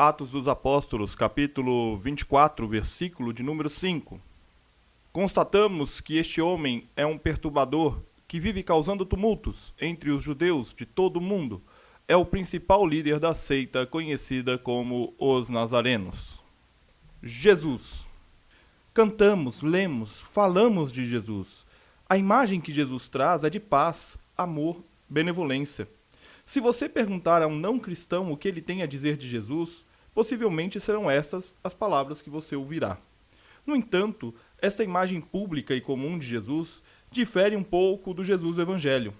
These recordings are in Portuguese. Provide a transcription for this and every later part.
Atos dos Apóstolos, capítulo 24, versículo de número 5. Constatamos que este homem é um perturbador que vive causando tumultos entre os judeus de todo o mundo. É o principal líder da seita conhecida como os Nazarenos. Jesus. Cantamos, lemos, falamos de Jesus. A imagem que Jesus traz é de paz, amor, benevolência. Se você perguntar a um não cristão o que ele tem a dizer de Jesus, possivelmente serão estas as palavras que você ouvirá. No entanto, essa imagem pública e comum de Jesus difere um pouco do Jesus do Evangelho.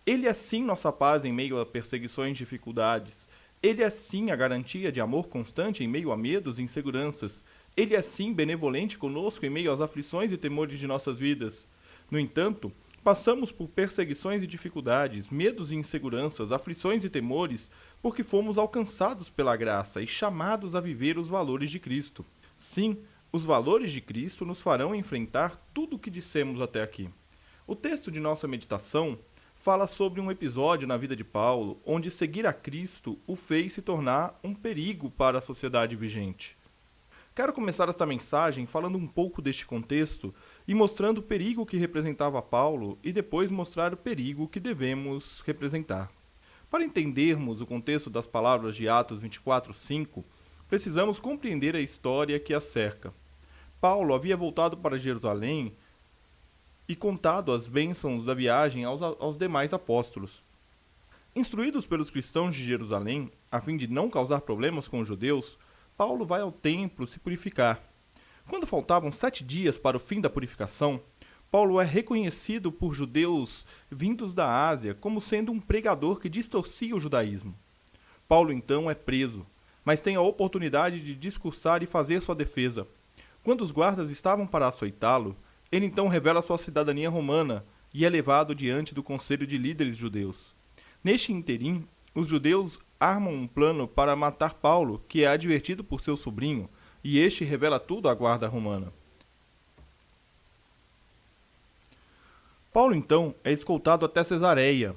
Ele é sim nossa paz em meio a perseguições e dificuldades. Ele é sim a garantia de amor constante em meio a medos e inseguranças. Ele é sim benevolente conosco em meio às aflições e temores de nossas vidas. No entanto, passamos por perseguições e dificuldades, medos e inseguranças, aflições e temores, porque fomos alcançados pela graça e chamados a viver os valores de Cristo. Sim, os valores de Cristo nos farão enfrentar tudo o que dissemos até aqui. O texto de nossa meditação fala sobre um episódio na vida de Paulo, onde seguir a Cristo o fez se tornar um perigo para a sociedade vigente. Quero começar esta mensagem falando um pouco deste contexto e mostrando o perigo que representava Paulo e depois mostrar o perigo que devemos representar. Para entendermos o contexto das palavras de Atos 24:5, precisamos compreender a história que a cerca. Paulo havia voltado para Jerusalém e contado as bênçãos da viagem aos demais apóstolos. Instruídos pelos cristãos de Jerusalém, a fim de não causar problemas com os judeus, Paulo vai ao templo se purificar. Quando faltavam 7 dias para o fim da purificação, Paulo é reconhecido por judeus vindos da Ásia como sendo um pregador que distorcia o judaísmo. Paulo então é preso, mas tem a oportunidade de discursar e fazer sua defesa. Quando os guardas estavam para açoitá-lo, ele então revela sua cidadania romana e é levado diante do conselho de líderes judeus. Neste interim, os judeus armam um plano para matar Paulo, que é advertido por seu sobrinho, e este revela tudo à guarda romana. Paulo então é escoltado até Cesareia,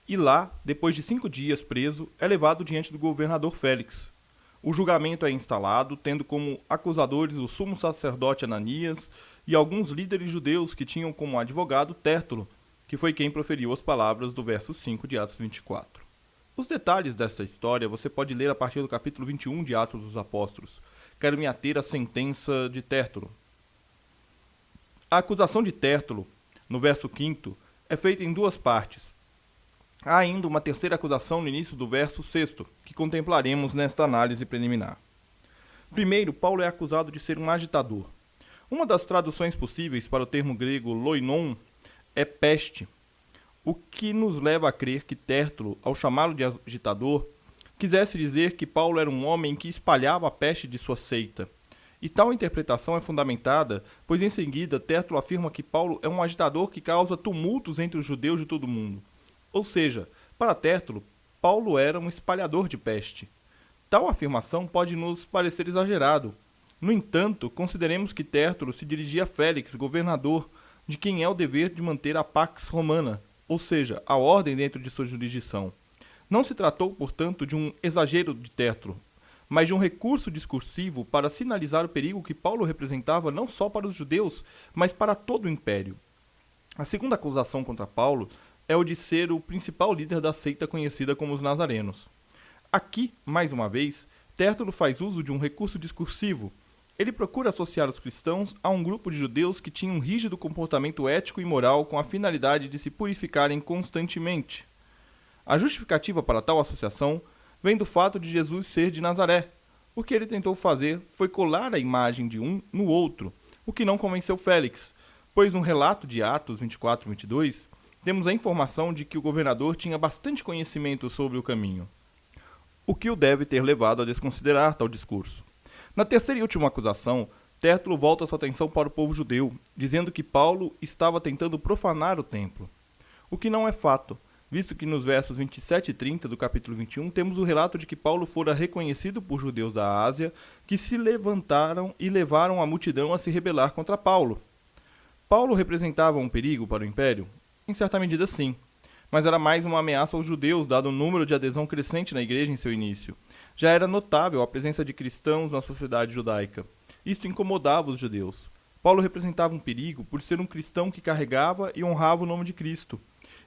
e lá, depois de 5 dias preso, é levado diante do governador Félix. O julgamento é instalado, tendo como acusadores o sumo sacerdote Ananias e alguns líderes judeus que tinham como advogado Tértulo, que foi quem proferiu as palavras do verso 5 de Atos 24. Os detalhes desta história você pode ler a partir do capítulo 21 de Atos dos Apóstolos. Quero me ater à sentença de Tértulo. A acusação de Tértulo, no verso 5, é feita em 2 partes. Há ainda uma terceira acusação no início do verso 6, que contemplaremos nesta análise preliminar. Primeiro, Paulo é acusado de ser um agitador. Uma das traduções possíveis para o termo grego loinon é peste, o que nos leva a crer que Tértulo, ao chamá-lo de agitador, quisesse dizer que Paulo era um homem que espalhava a peste de sua seita. E tal interpretação é fundamentada, pois em seguida Tértulo afirma que Paulo é um agitador que causa tumultos entre os judeus de todo o mundo. Ou seja, para Tértulo, Paulo era um espalhador de peste. Tal afirmação pode nos parecer exagerado. No entanto, consideremos que Tértulo se dirigia a Félix, governador, de quem é o dever de manter a pax romana, ou seja, a ordem dentro de sua jurisdição. Não se tratou, portanto, de um exagero de Tértulo, mas de um recurso discursivo para sinalizar o perigo que Paulo representava não só para os judeus, mas para todo o império. A segunda acusação contra Paulo é o de ser o principal líder da seita conhecida como os Nazarenos. Aqui, mais uma vez, Tértulo faz uso de um recurso discursivo. Ele procura associar os cristãos a um grupo de judeus que tinham um rígido comportamento ético e moral com a finalidade de se purificarem constantemente. A justificativa para tal associação vem do fato de Jesus ser de Nazaré. O que ele tentou fazer foi colar a imagem de um no outro, o que não convenceu Félix, pois no relato de Atos 24:22, temos a informação de que o governador tinha bastante conhecimento sobre o caminho, o que o deve ter levado a desconsiderar tal discurso. Na terceira e última acusação, Tértulo volta sua atenção para o povo judeu, dizendo que Paulo estava tentando profanar o templo, o que não é fato, visto que nos versos 27 e 30 do capítulo 21 temos o relato de que Paulo fora reconhecido por judeus da Ásia que se levantaram e levaram a multidão a se rebelar contra Paulo. Paulo representava um perigo para o império? Em certa medida, sim. mas era mais uma ameaça aos judeus, dado o número de adesão crescente na igreja em seu início. Já era notável a presença de cristãos na sociedade judaica. Isto incomodava os judeus. Paulo representava um perigo por ser um cristão que carregava e honrava o nome de Cristo.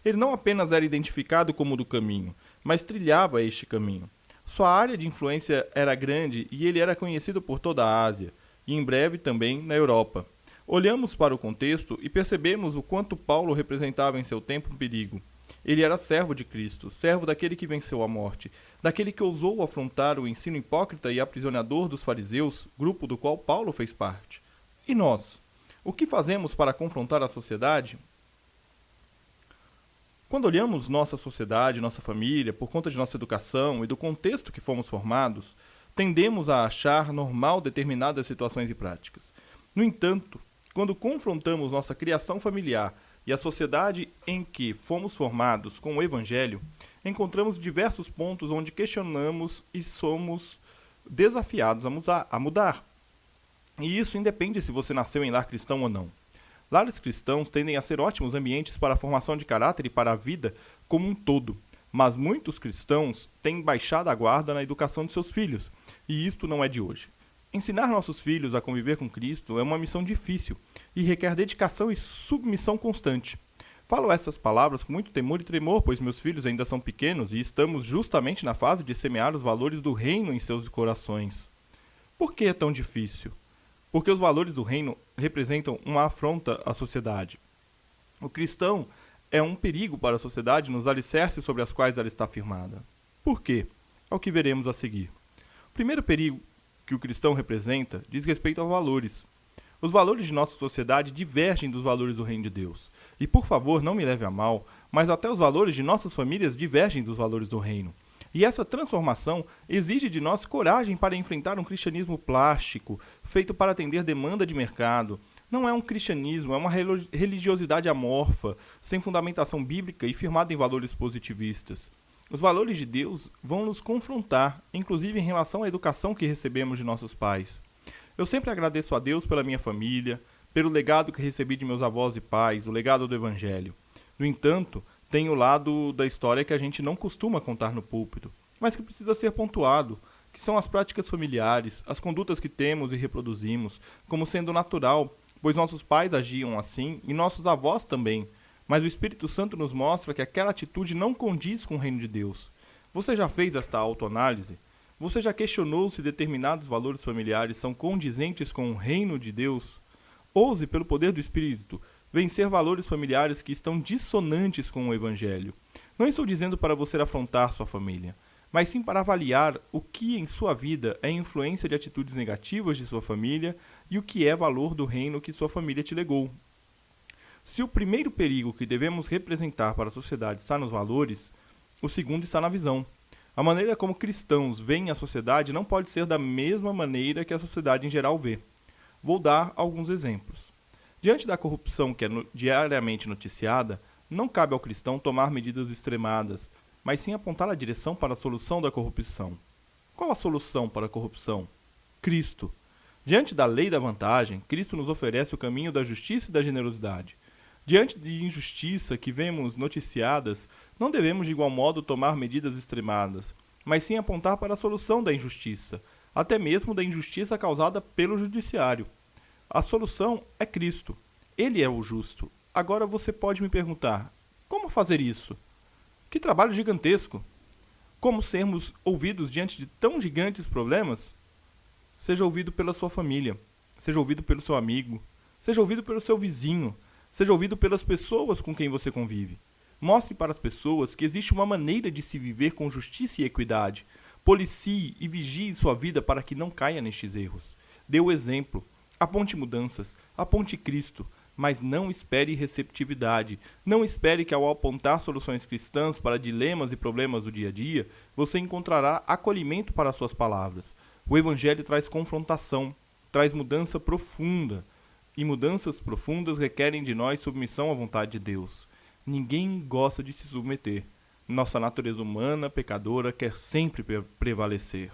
Ele não apenas era identificado como do caminho, mas trilhava este caminho. Sua área de influência era grande e ele era conhecido por toda a Ásia, e em breve também na Europa. Olhamos para o contexto e percebemos o quanto Paulo representava em seu tempo um perigo. Ele era servo de Cristo, servo daquele que venceu a morte, daquele que ousou afrontar o ensino hipócrita e aprisionador dos fariseus, grupo do qual Paulo fez parte. E nós? O que fazemos para confrontar a sociedade? Quando olhamos nossa sociedade, nossa família, por conta de nossa educação e do contexto que fomos formados, tendemos a achar normal determinadas situações e práticas. No entanto, quando confrontamos nossa criação familiar e a sociedade em que fomos formados com o Evangelho, encontramos diversos pontos onde questionamos e somos desafiados a mudar. E isso independe se você nasceu em lar cristão ou não. Lares cristãos tendem a ser ótimos ambientes para a formação de caráter e para a vida como um todo, mas muitos cristãos têm baixado a guarda na educação de seus filhos, e isto não é de hoje. Ensinar nossos filhos a conviver com Cristo é uma missão difícil e requer dedicação e submissão constante. Falo essas palavras com muito temor e tremor, pois meus filhos ainda são pequenos e estamos justamente na fase de semear os valores do reino em seus corações. Por que é tão difícil? Porque os valores do reino representam uma afronta à sociedade. O cristão é um perigo para a sociedade nos alicerces sobre as quais ela está firmada. Por quê? É o que veremos a seguir. O primeiro perigo que o cristão representa diz respeito aos valores. Os valores de nossa sociedade divergem dos valores do reino de Deus. E por favor, não me leve a mal, mas até os valores de nossas famílias divergem dos valores do reino. E essa transformação exige de nós coragem para enfrentar um cristianismo plástico, feito para atender demanda de mercado. Não é um cristianismo, é uma religiosidade amorfa, sem fundamentação bíblica e firmada em valores positivistas. Os valores de Deus vão nos confrontar, inclusive em relação à educação que recebemos de nossos pais. Eu sempre agradeço a Deus pela minha família, pelo legado que recebi de meus avós e pais, o legado do Evangelho. No entanto, tem o lado da história que a gente não costuma contar no púlpito, mas que precisa ser pontuado, que são as práticas familiares, as condutas que temos e reproduzimos, como sendo natural, pois nossos pais agiam assim e nossos avós também. Mas o Espírito Santo nos mostra que aquela atitude não condiz com o reino de Deus. Você já fez esta autoanálise? Você já questionou se determinados valores familiares são condizentes com o reino de Deus? Ouse, pelo poder do Espírito, vencer valores familiares que estão dissonantes com o Evangelho. Não estou dizendo para você afrontar sua família, mas sim para avaliar o que em sua vida é influência de atitudes negativas de sua família e o que é valor do reino que sua família te legou. Se o primeiro perigo que devemos representar para a sociedade está nos valores, o segundo está na visão. A maneira como cristãos veem a sociedade não pode ser da mesma maneira que a sociedade em geral vê. Vou dar alguns exemplos. Diante da corrupção que é diariamente noticiada, não cabe ao cristão tomar medidas extremadas, mas sim apontar a direção para a solução da corrupção. Qual a solução para a corrupção? Cristo. Diante da lei da vantagem, Cristo nos oferece o caminho da justiça e da generosidade. Diante de injustiça que vemos noticiadas, não devemos de igual modo tomar medidas extremadas, mas sim apontar para a solução da injustiça, até mesmo da injustiça causada pelo judiciário. A solução é Cristo. Ele é o justo. Agora você pode me perguntar, como fazer isso? Que trabalho gigantesco! Como sermos ouvidos diante de tão gigantes problemas? Seja ouvido pela sua família, seja ouvido pelo seu amigo, seja ouvido pelo seu vizinho, seja ouvido pelas pessoas com quem você convive. Mostre para as pessoas que existe uma maneira de se viver com justiça e equidade. Policie e vigie sua vida para que não caia nestes erros. Dê o exemplo. Aponte mudanças, aponte Cristo, mas não espere receptividade. Não espere que ao apontar soluções cristãs para dilemas e problemas do dia a dia, você encontrará acolhimento para suas palavras. O Evangelho traz confrontação, traz mudança profunda. E mudanças profundas requerem de nós submissão à vontade de Deus. Ninguém gosta de se submeter. Nossa natureza humana, pecadora, quer sempre prevalecer.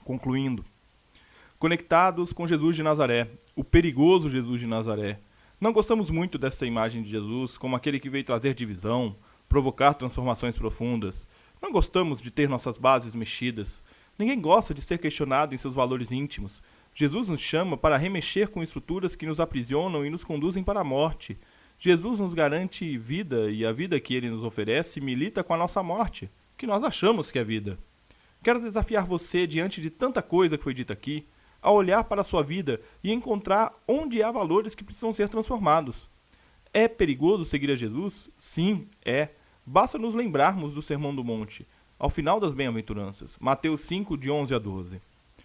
Concluindo, conectados com Jesus de Nazaré, o perigoso Jesus de Nazaré. Não gostamos muito dessa imagem de Jesus como aquele que veio trazer divisão, provocar transformações profundas. Não gostamos de ter nossas bases mexidas. Ninguém gosta de ser questionado em seus valores íntimos. Jesus nos chama para remexer com estruturas que nos aprisionam e nos conduzem para a morte. Jesus nos garante vida e a vida que ele nos oferece milita com a nossa morte, que nós achamos que é vida. Quero desafiar você, diante de tanta coisa que foi dita aqui, a olhar para a sua vida e encontrar onde há valores que precisam ser transformados. É perigoso seguir a Jesus? Sim, é. Basta nos lembrarmos do Sermão do Monte, ao final das bem-aventuranças, Mateus 5, de 11 a 12.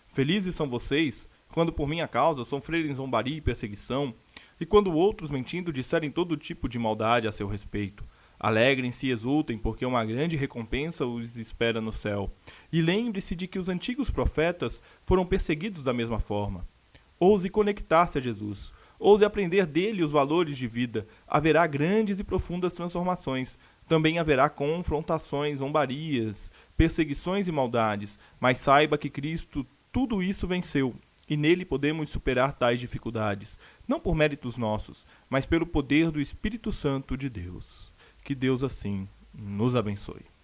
Felizes são vocês, quando por minha causa sofrerem zombaria e perseguição, e quando outros mentindo disserem todo tipo de maldade a seu respeito. Alegrem-se e exultem, porque uma grande recompensa os espera no céu. E lembre-se de que os antigos profetas foram perseguidos da mesma forma. Ouse conectar-se a Jesus. Ouse aprender dele os valores de vida. Haverá grandes e profundas transformações. Também haverá confrontações, zombarias, perseguições e maldades. Mas saiba que Cristo tudo isso venceu. E nele podemos superar tais dificuldades. Não por méritos nossos, mas pelo poder do Espírito Santo de Deus. Que Deus assim nos abençoe.